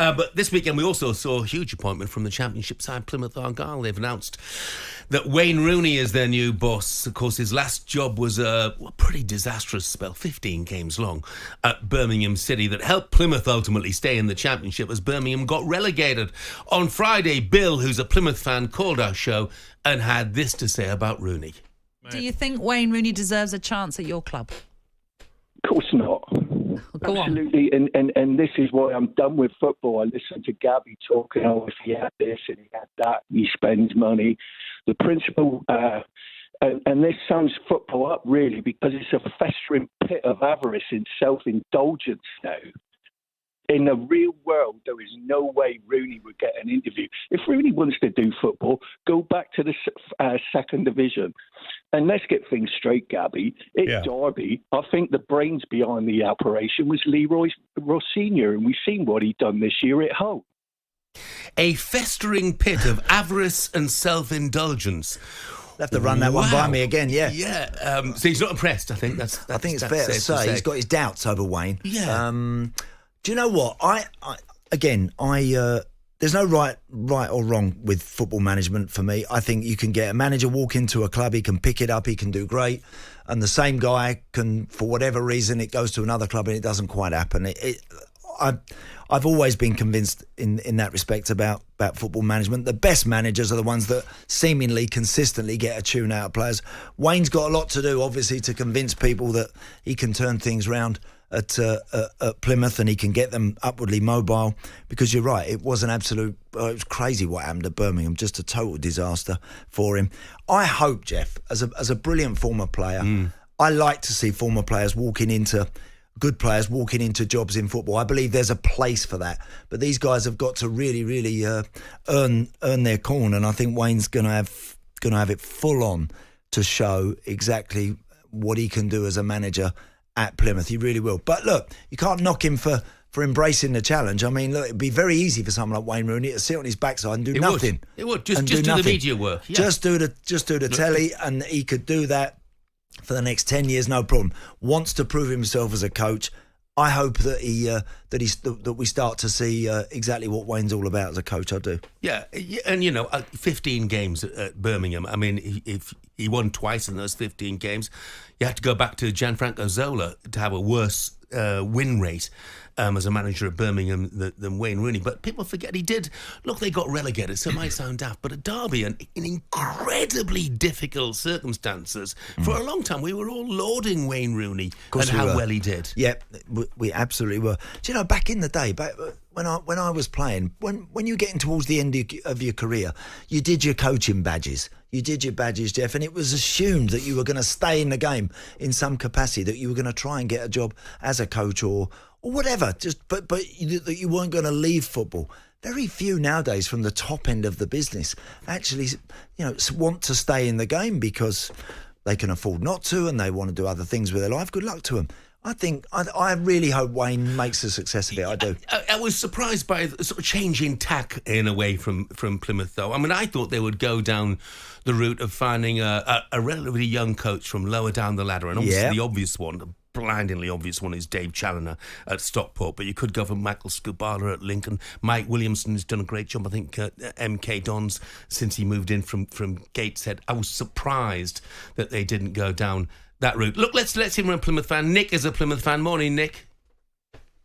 But this weekend we also saw a huge appointment from the Championship side, Plymouth Argyle. They've announced that Wayne Rooney is their new boss. Of course, his last job was a pretty disastrous spell, 15 games long, at Birmingham City, that helped Plymouth ultimately stay in the Championship as Birmingham got relegated. On Friday, Bill, who's a Plymouth fan, called our show and had this to say about Rooney. Do you think Wayne Rooney deserves a chance at your club? Of course not. Go Absolutely, and this is why I'm done with football. I listen to Gabby talking, if he had this and he had that, he spends money. The principle, and this sums football up really, because it's a festering pit of avarice and self-indulgence now. In the real world, there is no way Rooney would get an interview. If Rooney wants to do football, go back to the second division. And let's get things straight, Gabby. Derby. I think the brains behind the operation was Leroy Ross Sr., and we've seen what he's done this year at Hull. A festering pit of avarice and self-indulgence. They'll have to run that one by me again, yeah. Yeah, so he's not impressed, I think. I think it's fair to say he's got his doubts over Wayne. Yeah. Do you know what? There's no right or wrong with football management for me. I think you can get a manager walk into a club, he can pick it up, he can do great, and the same guy can, for whatever reason, it goes to another club and it doesn't quite happen. I've always been convinced in that respect about football management. The best managers are the ones that seemingly consistently get a tune out of players. Wayne's got a lot to do, obviously, to convince people that he can turn things round at Plymouth and he can get them upwardly mobile, because you're right, it was it was crazy what happened at Birmingham, just a total disaster for him. I hope, Jeff, as a brilliant former player, I like to see former players good players walking into jobs in football. I believe there's a place for that, but these guys have got to really, really earn their corn, and I think Wayne's going to have it full on to show exactly what he can do as a manager at Plymouth. He really will. But look, you can't knock him for embracing the challenge. I mean, look, it'd be very easy for someone like Wayne Rooney to sit on his backside and do nothing. It would. Just do the media work. Yeah. Just do the telly, and he could do that for the next 10 years, no problem. Wants to prove himself as a coach. I hope that that we start to see exactly what Wayne's all about as a coach. I do. Yeah, and 15 games at Birmingham. I mean, if he won twice in those 15 games, you have to go back to Gianfranco Zola to have a worse win rate as a manager at Birmingham than Wayne Rooney. But people forget he did. Look, they got relegated, so it might sound daft, but at Derby, in incredibly difficult circumstances, for a long time, we were all lauding Wayne Rooney and how well he did. Yeah, we absolutely were. Do you know, back in the day, when I was playing, when you were getting towards the end of your career, you did your coaching badges. You did your badges, Jeff, and it was assumed that you were going to stay in the game in some capacity, that you were going to try and get a job as a coach or whatever. But that you weren't going to leave football. Very few nowadays from the top end of the business actually, want to stay in the game because they can afford not to, and they want to do other things with their life. Good luck to them. I really hope Wayne makes a success of it. I do. I was surprised by the sort of change in tack in a way from Plymouth, though. I mean, I thought they would go down the route of finding a relatively young coach from lower down the ladder, and obviously the obvious one, the blindingly obvious one, is Dave Challoner at Stockport. But you could go for Michael Scubala at Lincoln. Mike Williamson has done a great job, I think, at MK Dons since he moved in from Gateshead. I was surprised that they didn't go down that route. Look, let's hear from a Plymouth fan. Nick is a Plymouth fan. Morning, Nick.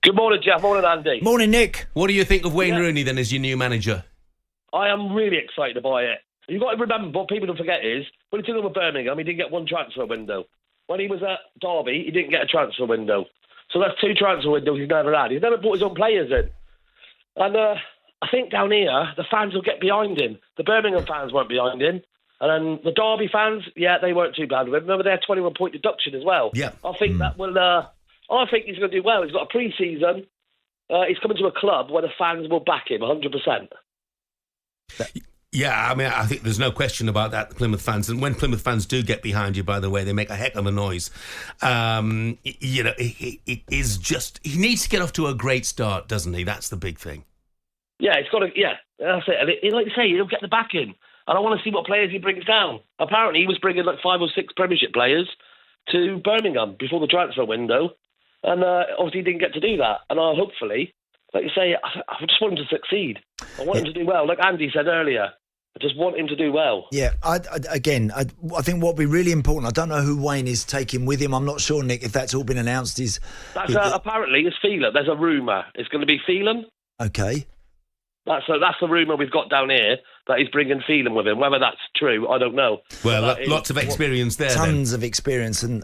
Good morning, Jeff. Morning, Andy. Morning, Nick. What do you think of Wayne Rooney then as your new manager? I am really excited by it. You've got to remember, what people don't forget is, when he took over Birmingham, he didn't get one transfer window. When he was at Derby, he didn't get a transfer window. So that's 2 transfer windows he's never had. He's never brought his own players in. And I think down here, the fans will get behind him. The Birmingham fans weren't behind him. And then the Derby fans, they weren't too bad with him. Remember their 21-point deduction as well. Yeah. I think that will. I think he's going to do well. He's got a pre-season. He's coming to a club where the fans will back him 100%. Yeah, I mean, I think there's no question about that, the Plymouth fans. And when Plymouth fans do get behind you, by the way, they make a heck of a noise. It is just, he needs to get off to a great start, doesn't he? That's the big thing. Yeah, it's got to. Yeah, that's it. And like you say, he'll get the backing. And I want to see what players he brings down. Apparently, he was bringing like 5 or 6 Premiership players to Birmingham before the transfer window. And obviously, he didn't get to do that. And hopefully, like you say, I just want him to succeed. I want him to do well. Like Andy said earlier, I just want him to do well. Yeah, I think what would be really important, I don't know who Wayne is taking with him. I'm not sure, Nick, if that's all been announced. Apparently, it's Phelan. There's a rumour. It's going to be Phelan. Okay. That's the rumour we've got down here, that he's bringing Phelan with him. Whether that's true, I don't know. Well, lots of experience there. Tons of experience and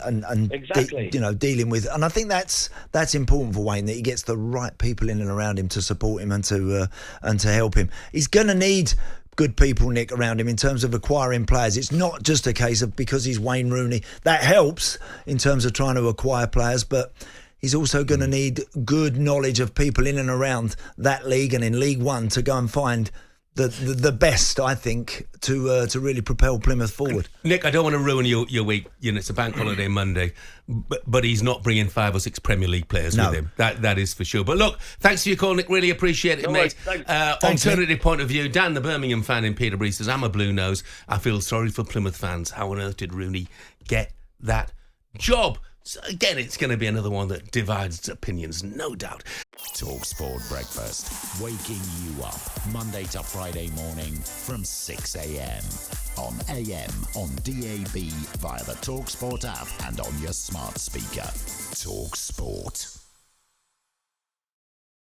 exactly. Dealing with. And I think that's important for Wayne, that he gets the right people in and around him to support him and to help him. He's going to need good people, Nick, around him in terms of acquiring players. It's not just a case of because he's Wayne Rooney. That helps in terms of trying to acquire players, but he's also going to need good knowledge of people in and around that league and in League One to go and find the best, I think, to really propel Plymouth forward. Nick, I don't want to ruin your week. It's a bank holiday Monday, but he's not bringing 5 or 6 Premier League players with him. That is for sure. But look, thanks for your call, Nick. Really appreciate it, mate. Alternative point of view. Dan, the Birmingham fan in Peterborough, says, I'm a blue nose. I feel sorry for Plymouth fans. How on earth did Rooney get that job? So again, it's going to be another one that divides opinions, no doubt. talkSPORT Breakfast, waking you up Monday to Friday morning from 6 a.m. on AM, on DAB, via the talkSPORT app and on your smart speaker. talkSPORT.